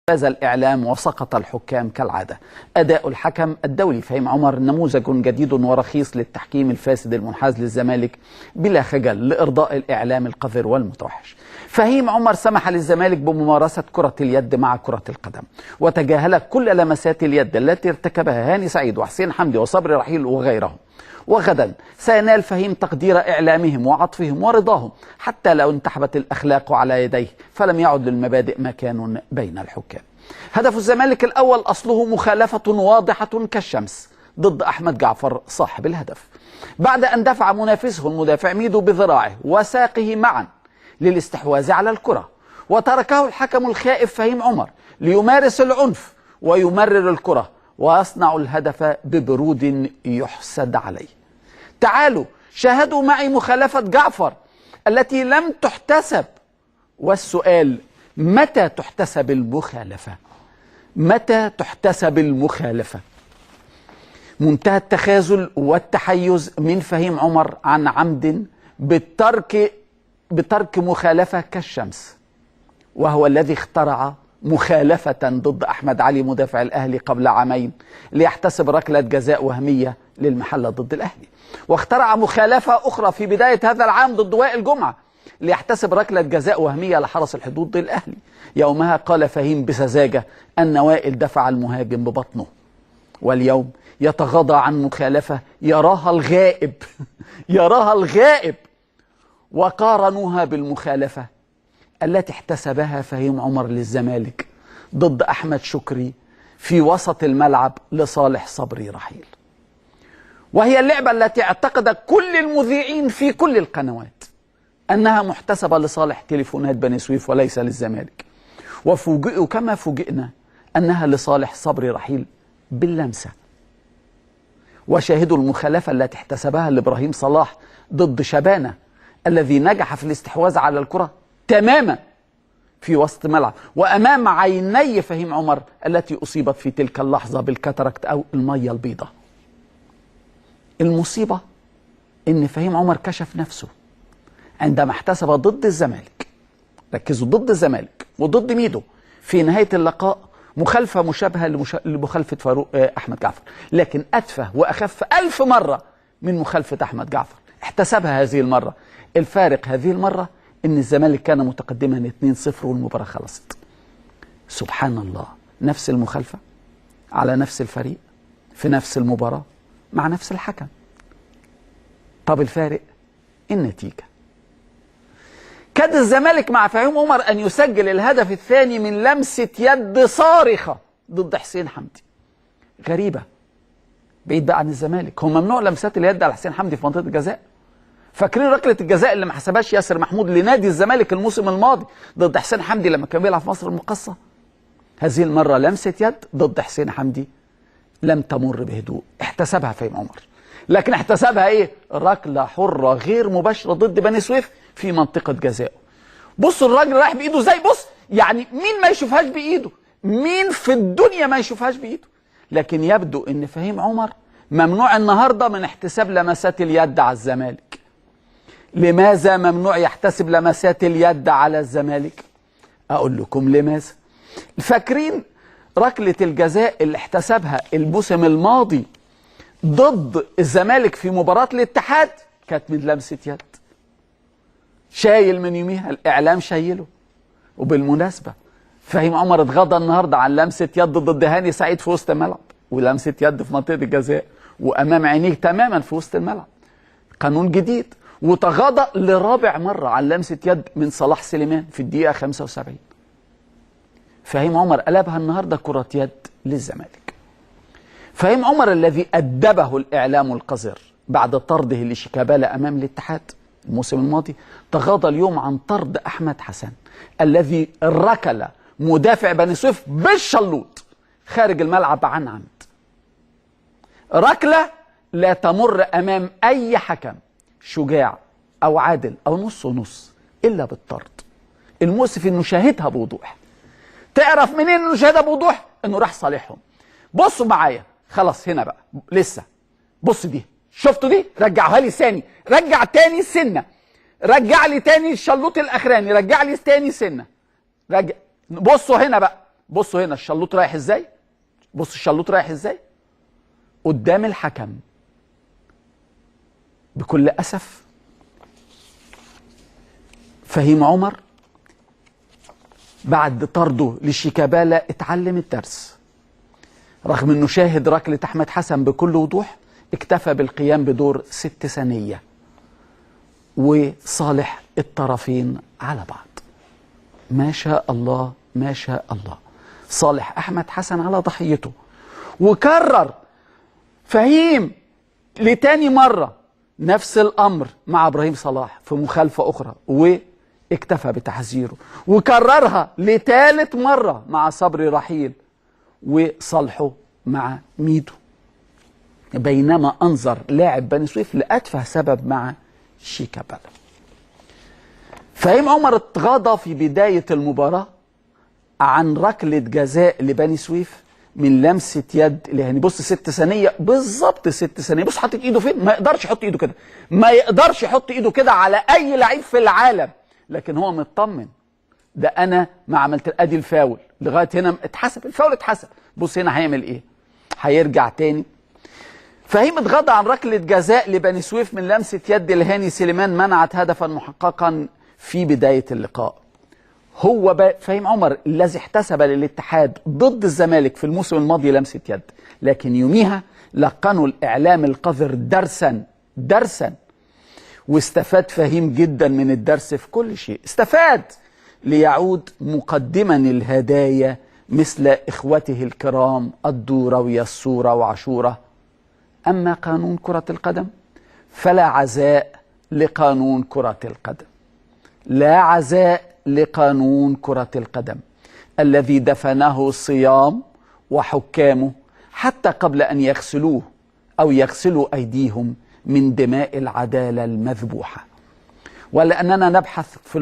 فاز الإعلام وسقط الحكام كالعادة. أداء الحكم الدولي فهيم عمر نموذج جديد ورخيص للتحكيم الفاسد المنحاز للزمالك بلا خجل لإرضاء الإعلام القذر والمتوحش. فهيم عمر سمح للزمالك بممارسة كرة اليد مع كرة القدم، وتجاهل كل لمسات اليد التي ارتكبها هاني سعيد وحسين حمدي وصبري رحيل وغيرهم. وغدا سينال فهيم تقدير إعلامهم وعطفهم ورضاهم، حتى لو انتحبت الأخلاق على يديه فلم يعد للمبادئ مكان بين الحكام. هدف الزمالك الأول أصله مخالفة واضحة كالشمس ضد أحمد جعفر صاحب الهدف، بعد أن دفع منافسه المدافع ميدو بذراعه وساقه معا للاستحواذ على الكرة، وتركه الحكم الخائف فهيم عمر ليمارس العنف ويمرر الكرة ويصنع الهدف ببرود يحسد عليه. تعالوا شاهدوا معي مخالفة جعفر التي لم تحتسب، والسؤال: متى تحتسب المخالفة؟ متى تحتسب المخالفة؟ منتهى التخاذل والتحيز من فهيم عمر عن عمد بترك مخالفة كالشمس، وهو الذي اخترع مخالفة ضد أحمد علي مدافع الأهلي قبل عامين ليحتسب ركلة جزاء وهمية للمحلة ضد الأهلي، واخترع مخالفة أخرى في بداية هذا العام ضد وائل جمعة ليحتسب ركلة جزاء وهمية لحرس الحدود ضد الأهلي. يومها قال فهيم بسذاجة أن وائل دفع المهاجم ببطنه، واليوم يتغاضى عن مخالفة يراها الغائب يراها الغائب، وقارنوها بالمخالفة التي احتسبها فهيم عمر للزمالك ضد أحمد شكري في وسط الملعب لصالح صبري رحيل، وهي اللعبة التي اعتقد كل المذيعين في كل القنوات أنها محتسبة لصالح تليفونات بني سويف وليس للزمالك، وفوجئوا كما فوجئنا أنها لصالح صبري رحيل باللمسة. وشاهدوا المخالفة التي احتسبها لإبراهيم صلاح ضد شبانة الذي نجح في الاستحواذ على الكرة تماما في وسط ملعب وأمام عيني فهيم عمر التي أصيبت في تلك اللحظة بالكاتاراكت أو المية البيضاء. المصيبة إن فهيم عمر كشف نفسه عندما احتسب ضد الزمالك، ركزوا، ضد الزمالك وضد ميدو في نهاية اللقاء مخالفة مشابهة لمخالفة فاروق أحمد جعفر، لكن أتفه وأخف 1000 مرة من مخالفة أحمد جعفر احتسبها هذه المرة. الفارق هذه المرة إن الزمالك كان متقدما 2-0 والمباراة خلصت. سبحان الله، نفس المخالفة على نفس الفريق في نفس المباراة مع نفس الحكم. طب الفارق؟ النتيجة. كاد الزمالك مع فهيم عمر أن يسجل الهدف الثاني من لمسة يد صارخة ضد حسين حمدي. غريبة، بعيد بقى عن الزمالك، هو ممنوع لمسات اليد على حسين حمدي في منطقة الجزاء. فاكرين ركلة الجزاء اللي ما حسبهاش ياسر محمود لنادي الزمالك الموسم الماضي ضد حسين حمدي لما كان بيلعب في مصر المقاصة؟ هذه المرة لمسة يد ضد حسين حمدي لم تمر بهدوء، احتسبها فهيم عمر، لكن احتسبها ايه؟ ركلة حرة غير مباشرة ضد بني سويف في منطقة جزائه. بصوا الراجل رايح بايده ازاي، بص، يعني مين ما يشوفهاش بايده؟ مين في الدنيا ما يشوفهاش بايده؟ لكن يبدو ان فهيم عمر ممنوع النهارده من احتساب لمسات اليد على الزمالك. لماذا ممنوع يحتسب لمسات اليد على الزمالك؟ اقول لكم لماذا. فاكرين ركلة الجزاء اللي احتسبها الموسم الماضي ضد الزمالك في مباراة الاتحاد؟ كانت من لمسة يد. شايل من يوميها الإعلام شايله. وبالمناسبة فهيم عمر اتغاضى النهارده عن لمسة يد ضد هاني سعيد في وسط الملعب، ولمسة يد في منطقة الجزاء وأمام عينيه تماما في وسط الملعب. قانون جديد. وتغاضى لرابع مرة عن لمسة يد من صلاح سليمان في الدقيقة 75. فهيم عمر قلبها النهارده كرة يد للزمالك. فهيم عمر الذي أدبه الإعلام القذر بعد طرده لشيكابالا أمام الاتحاد الموسم الماضي، تغاضى اليوم عن طرد أحمد حسن الذي ركل مدافع بني سويف بالشلوط خارج الملعب عن عمد. ركلة لا تمر أمام أي حكم شجاع أو عادل أو نص ونص إلا بالطرد. المؤسف إنه شاهدها بوضوح. تعرف منين إنه شاهدها بوضوح؟ إنه راح صالحهم. بصوا معايا، خلاص هنا بقى لسه، بص دي، شفتوا دي؟ رجعها لي ثاني، رجع تاني سنة، رجع لي تاني الشلوط الأخراني، رجع لي تاني سنة، رجع. بصوا هنا بقى، بصوا هنا الشلوط رايح ازاي، بصوا الشلوط رايح ازاي قدام الحكم. بكل أسف فهيم عمر بعد طرده لشيكابالا اتعلم الدرس، رغم انه شاهد ركلة احمد حسن بكل وضوح، اكتفى بالقيام بدور 6 ثانية وصالح الطرفين على بعض. ما شاء الله ما شاء الله، صالح احمد حسن على ضحيته. وكرر فهيم لتاني مرة نفس الامر مع ابراهيم صلاح في مخالفة اخرى واكتفى بتحذيره، وكررها لثالث مرة مع صبري رحيل وصالحه مع ميدو، بينما انظر لاعب بني سويف لأتفه سبب مع شيكابالا. فهيم عمر اتغاضى في بداية المباراة عن ركلة جزاء لبني سويف من لمسة يد لهاني. بص 6 ثانية بالظبط، 6 ثانية. بص حاطط ايده فين، ما يقدرش يحط ايده كده، ما يقدرش يحط ايده كده على اي لعيب في العالم، لكن هو مطمن. ده انا ما عملت ادي الفاول لغاية هنا اتحسب، الفاول اتحسب. بص هنا هيعمل ايه، هيرجع تاني. فهيم اتغاضى عن ركلة جزاء لبني سويف من لمسة يد الهاني سليمان منعت هدفا محققا في بداية اللقاء. هو فهيم عمر الذي احتسب للاتحاد ضد الزمالك في الموسم الماضي لمسة يد، لكن يوميها لقنوا الإعلام القذر درسا واستفاد فهيم جدا من الدرس في كل شيء. استفاد ليعود مقدما الهدايا مثل إخوته الكرام الدوروية الصورة وعاشورة. أما قانون كرة القدم فلا عزاء لقانون كرة القدم، لا عزاء لقانون كرة القدم الذي دفنه الصيام وحكامه حتى قبل أن يغسلوه أو يغسلوا أيديهم من دماء العدالة المذبوحة. ولأننا نبحث في